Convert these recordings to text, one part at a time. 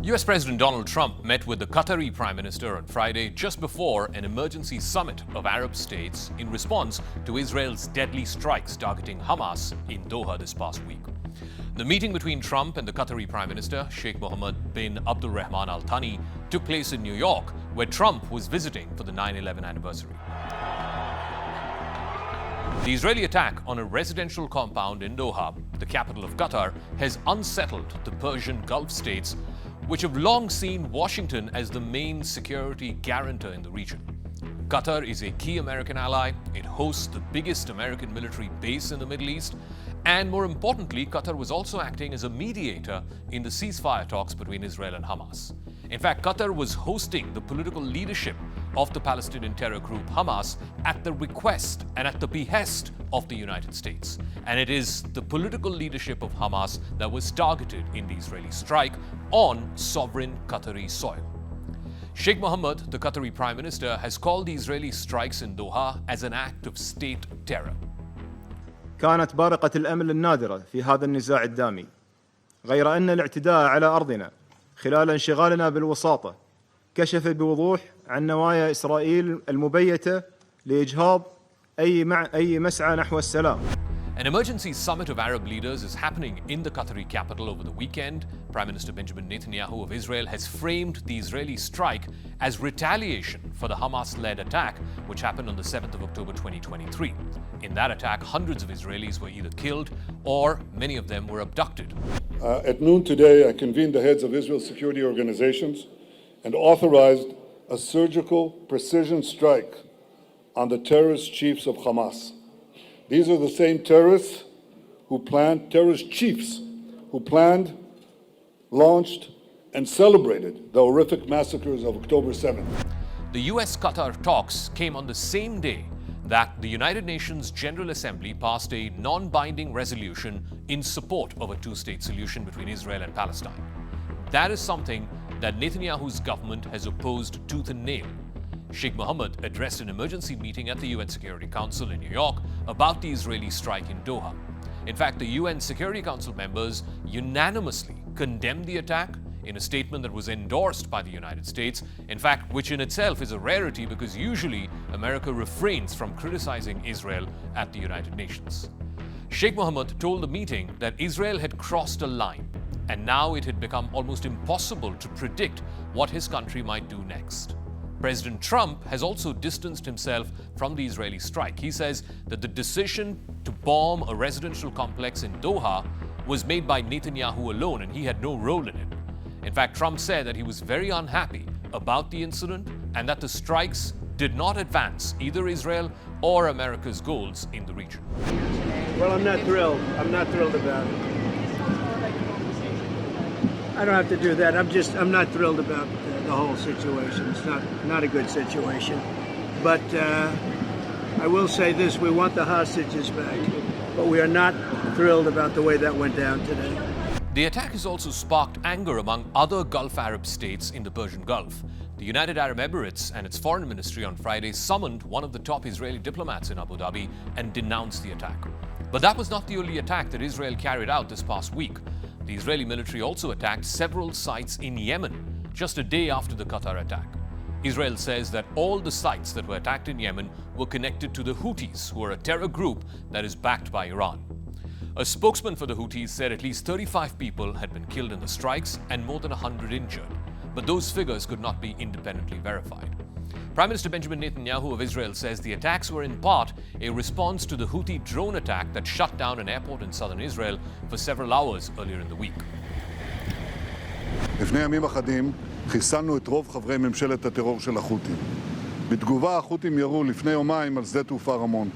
US President Donald Trump met with the Qatari Prime Minister on Friday just before an emergency summit of Arab states in response to Israel's deadly strikes targeting Hamas in Doha this past week. The meeting between Trump and the Qatari Prime Minister, Sheikh Mohammed bin Abdulrahman Al-Thani, took place in New York, where Trump was visiting for the 9/11 anniversary. The Israeli attack on a residential compound in Doha, the capital of Qatar, has unsettled the Persian Gulf states, which have long seen Washington as the main security guarantor in the region. Qatar is a key American ally, it hosts the biggest American military base in the Middle East, and more importantly, Qatar was also acting as a mediator in the ceasefire talks between Israel and Hamas. In fact, Qatar was hosting the political leadership of the Palestinian terror group Hamas at the request and at the behest of the United States. And it is the political leadership of Hamas that was targeted in the Israeli strike on sovereign Qatari soil. Sheikh Mohammed, the Qatari Prime Minister, has called the Israeli strikes in Doha as an act of state terror. كانت بارقة الأمل النادرة في هذا النزاع الدامي، غير أن الاعتداء على أرضنا خلال انشغالنا بالوساطة كشف بوضوح عن نوايا إسرائيل المبيتة لإجهاض أي مسعى نحو السلام. An emergency summit of Arab leaders is happening in the Qatari capital over the weekend. Prime Minister Benjamin Netanyahu of Israel has framed the Israeli strike as retaliation for the Hamas-led attack, which happened on the 7th of October 2023. In that attack, hundreds of Israelis were either killed or many of them were abducted. At noon today, I convened the heads of Israel's security organizations and authorized a surgical precision strike on the terrorist chiefs of Hamas. These are the same terrorist chiefs who planned, launched, and celebrated the horrific massacres of October 7th. The US-Qatar talks came on the same day that the United Nations General Assembly passed a non-binding resolution in support of a two-state solution between Israel and Palestine. That is something that Netanyahu's government has opposed tooth and nail. Sheikh Mohammed addressed an emergency meeting at the UN Security Council in New York about the Israeli strike in Doha. In fact, the UN Security Council members unanimously condemned the attack in a statement that was endorsed by the United States, in fact, which in itself is a rarity because usually America refrains from criticizing Israel at the United Nations. Sheikh Mohammed told the meeting that Israel had crossed a line, and now it had become almost impossible to predict what his country might do next. President Trump has also distanced himself from the Israeli strike. He says that the decision to bomb a residential complex in Doha was made by Netanyahu alone and he had no role in it. In fact, Trump said that he was very unhappy about the incident and that the strikes did not advance either Israel or America's goals in the region. Well, I'm not thrilled. I'm not thrilled about it. I don't have to do that. I'm not thrilled about the whole situation. It's not a good situation. But I will say this, we want the hostages back, but we are not thrilled about the way that went down today. The attack has also sparked anger among other Gulf Arab states in the Persian Gulf. The United Arab Emirates and its foreign ministry on Friday summoned one of the top Israeli diplomats in Abu Dhabi and denounced the attack. But that was not the only attack that Israel carried out this past week. The Israeli military also attacked several sites in Yemen just a day after the Qatar attack. Israel says that all the sites that were attacked in Yemen were connected to the Houthis, who are a terror group that is backed by Iran. A spokesman for the Houthis said at least 35 people had been killed in the strikes and more than 100 injured, but those figures could not be independently verified. Prime Minister Benjamin Netanyahu of Israel says the attacks were in part a response to the Houthi drone attack that shut down an airport in southern Israel for several hours earlier in the week. לפני ימים אחדים חיסלנו את רוב חברי ממשלת הטרור של החות'ים. בתגובה החות'ים ירו לפני יומיים על שדה תעופה רמון.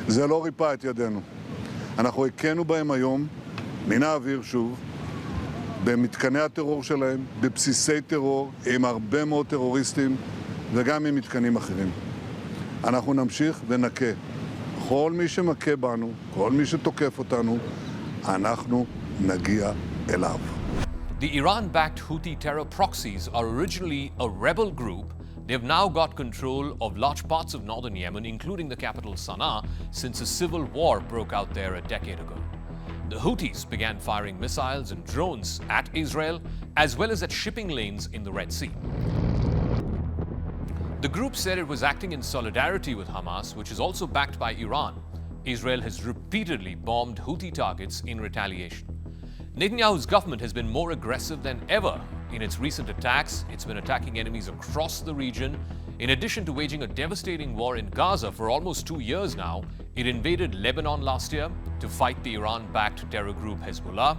זה לא ריפא את ידינו. אנחנו הכינו בהם היום, מן האוויר שוב, במתקני הטרור שלהם, בבסיסי טרור, עם הרבה מאוד טרוריסטים, וגם עם מתקנים אחרים. אנחנו נמשיך ונכה. כל מי שמכה בנו, כל מי שתוקף אותנו, אנחנו נגיע אליו. The Iran-backed Houthi terror proxies are originally a rebel group. They've now got control of large parts of northern Yemen, including the capital Sana'a, since a civil war broke out there a decade ago. The Houthis began firing missiles and drones at Israel, as well as at shipping lanes in the Red Sea. The group said it was acting in solidarity with Hamas, which is also backed by Iran. Israel has repeatedly bombed Houthi targets in retaliation. Netanyahu's government has been more aggressive than ever in its recent attacks. It's been attacking enemies across the region. In addition to waging a devastating war in Gaza for almost 2 years now, it invaded Lebanon last year to fight the Iran-backed terror group Hezbollah.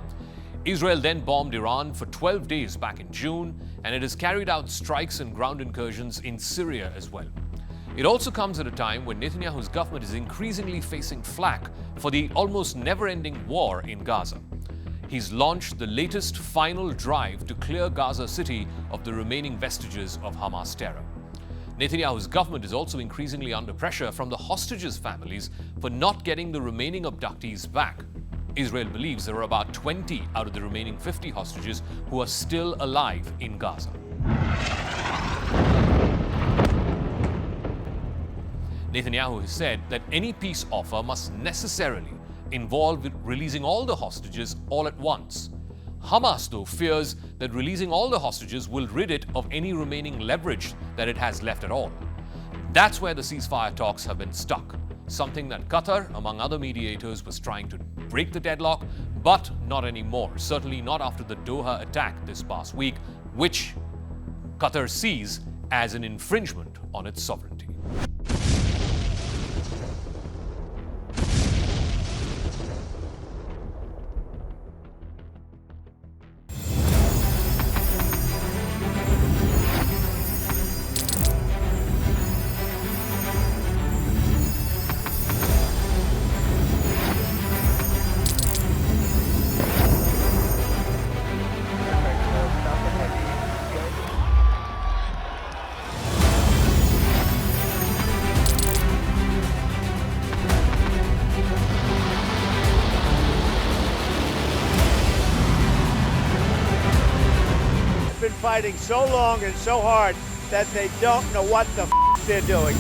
Israel then bombed Iran for 12 days back in June, and it has carried out strikes and ground incursions in Syria as well. It also comes at a time when Netanyahu's government is increasingly facing flak for the almost never-ending war in Gaza. He's launched the latest final drive to clear Gaza City of the remaining vestiges of Hamas terror. Netanyahu's government is also increasingly under pressure from the hostages' families for not getting the remaining abductees back. Israel believes there are about 20 out of the remaining 50 hostages who are still alive in Gaza. Netanyahu has said that any peace offer must necessarily involve releasing all the hostages all at once. Hamas, though, fears that releasing all the hostages will rid it of any remaining leverage that it has left at all. That's where the ceasefire talks have been stuck, something that Qatar, among other mediators, was trying to break the deadlock, but not anymore, certainly not after the Doha attack this past week, which Qatar sees as an infringement on its sovereignty. Been fighting so long and so hard that they don't know what the they're doing.